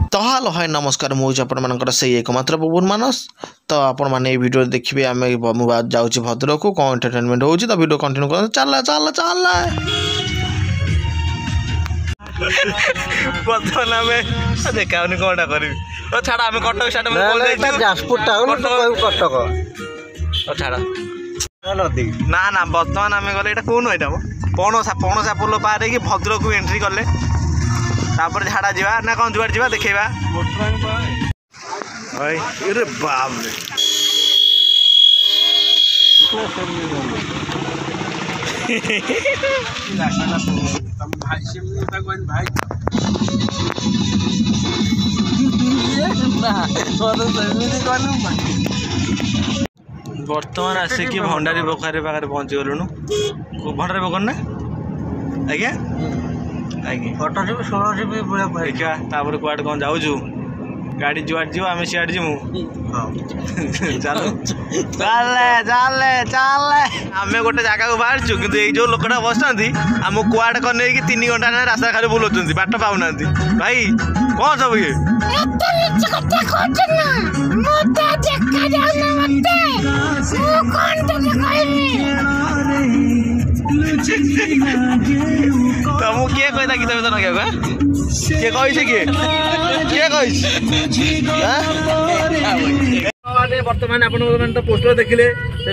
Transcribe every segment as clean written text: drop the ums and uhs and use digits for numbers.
तो hello hi नमस्कार मुझे आपण से एकमात्र बबुन मानस। तो आपण मैंने वीडियो देखिए आम जाऊँ भद्रक को कौन एंटरटेनमेंट हो वीडियो कंटिन्यू कर चल चल चल बर्तमान आम देखा कौन करी छाड़ आम कटक छाड़ ना ना बर्तमान आम गले कौन यहाँ पणसा पोल पार हो भद्रक को एंट्री कले तापर झाड़ा जावा ना कौन जुआड़ जावा देखा अरे बाप रे बर्तमान आसिक भंडारी पोखरी पाखे पहुँची गलुनु भंडारी पोखर ना आज्ञा देखा तापर कुआड कौन जाऊँ गाड़ी जुआड़ जीव आम सियाड़ जीमु चल आम गोटे जगह को बाहर कि जो लोकटा बस आम कुआड कर नहीं 3 घंटा रास्ता खाली बुलाऊँ बाट पाऊना भाई कौन सब ये तुम किए कहता गीत भीतर नगे किए कही बर्तमान आप तो पोस्टर देखिले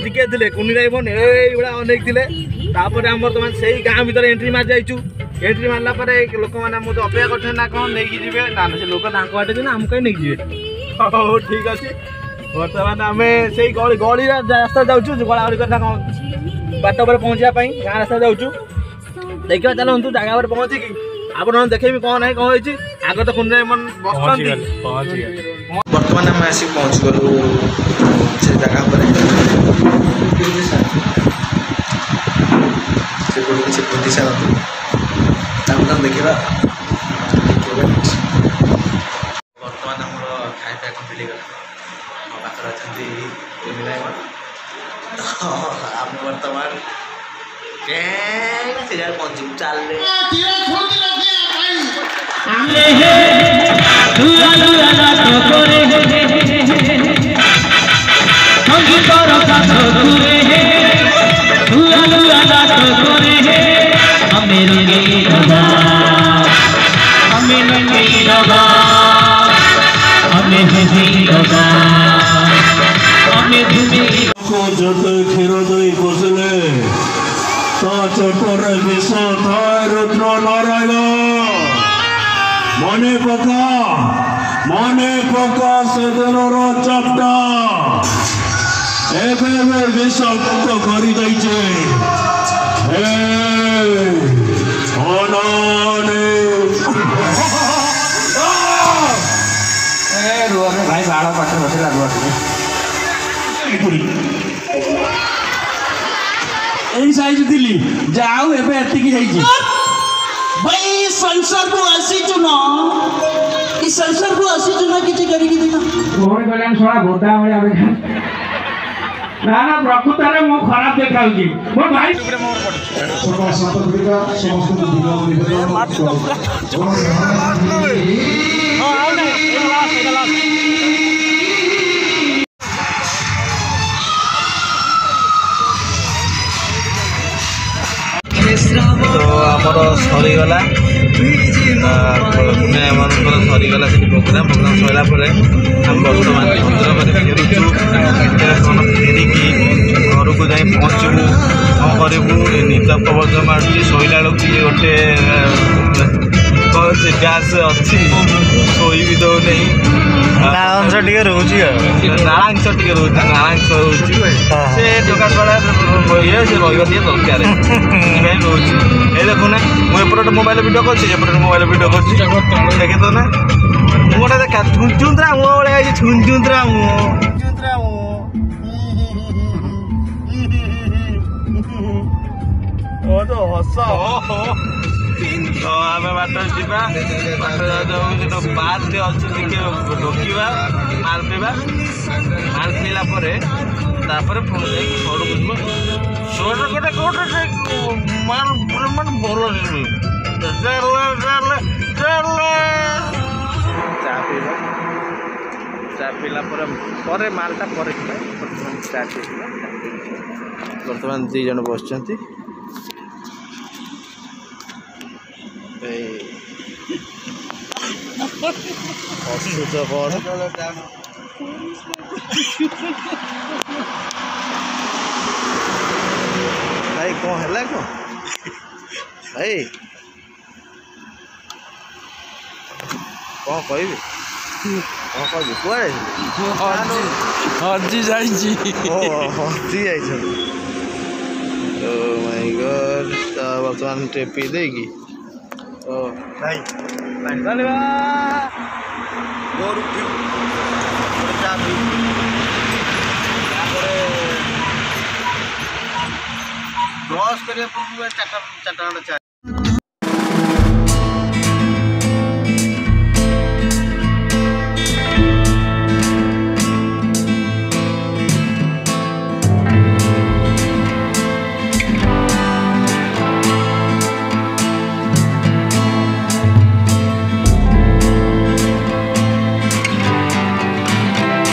किए थे कुनी राइबन एगुड़ा अनेक थे बर्तमान से गाँव भर एंट्री मार जाइचु एंट्री मारला लोक मैंने मुझे अपेक्षा करते ना कौन नहीं जी ना से लोक बाटे आम कहीं नहीं जी हो ठीक अच्छे बर्तमान आम से गली रास्ता जाऊँ गलागली करना कौन बाट पर पहुँचापी गाँ रास्ता जाऊँ देखा चलतु जगह पर पहुँचिकी आप देखेबी कौन है कौन होती आग तो कुंड बर्तमान आम आसिक पहुँच गलु से जगह पर से बुद्धि सारा देखा बर्तमान आम खाଇବା कम्प्लीट गला पाखे अच्छा आम बर्तमान पहुंचू चल जत क्षीर दई बसले चक्र विष रुद्र नारायण मने पका से दिन चपटा एवं विषक्त कर भाई बाड़ पाखे बस साइज दिल्ली जाऊ एतिकी भाई संसार को आसीचु ना ई संसार को आसीचु ना किछि करी कि देखा रोड गलान छोड़ा गोदा होया ना ना प्रकृतरे मो खराब देखाउ छी मोर भाई ऊपर मोर पड़ सर्व संतोषिका समस्त दिगो हां आउ ना ए लास्ट तो आमर सरीगला सरीगला से प्रोग्राम सरला आम बर्तमान भद्रक फेरिकी घर को जा पहुँचू कौन करूँ निद प्रबल मार्च शोला बेलू गोटे से गैस अच्छी शोई भी दौ नहीं नालांश टे रोचे नालांश टे रोचे नालांश रोचे से टोका छड़ा ये से रही दरकार रोचे ये देखुना मुझे मोबाइल भिडियो कर मोबाइल भिडियो कर देखे तो ना मुझे देखा छुंचुंद्रा मुँह भाई छुंचुंद्रा मुँह तो हस तो आम बाट जा पार्क अच्छे ढोका माल पीवा माल पीला तापर पुणी जाइए छोड़ बुझब छोड़ गोटे कौटे माल मन भल चा पीला पर मालटा पर चा पी बर्तमान 2 जन बस अशुद्ध कौन भाई कौन है कौन भाई कौन कह हजी जाइए माय गॉड बर्तमान टेपी देगी भाई गोर ब्रश करने 4टा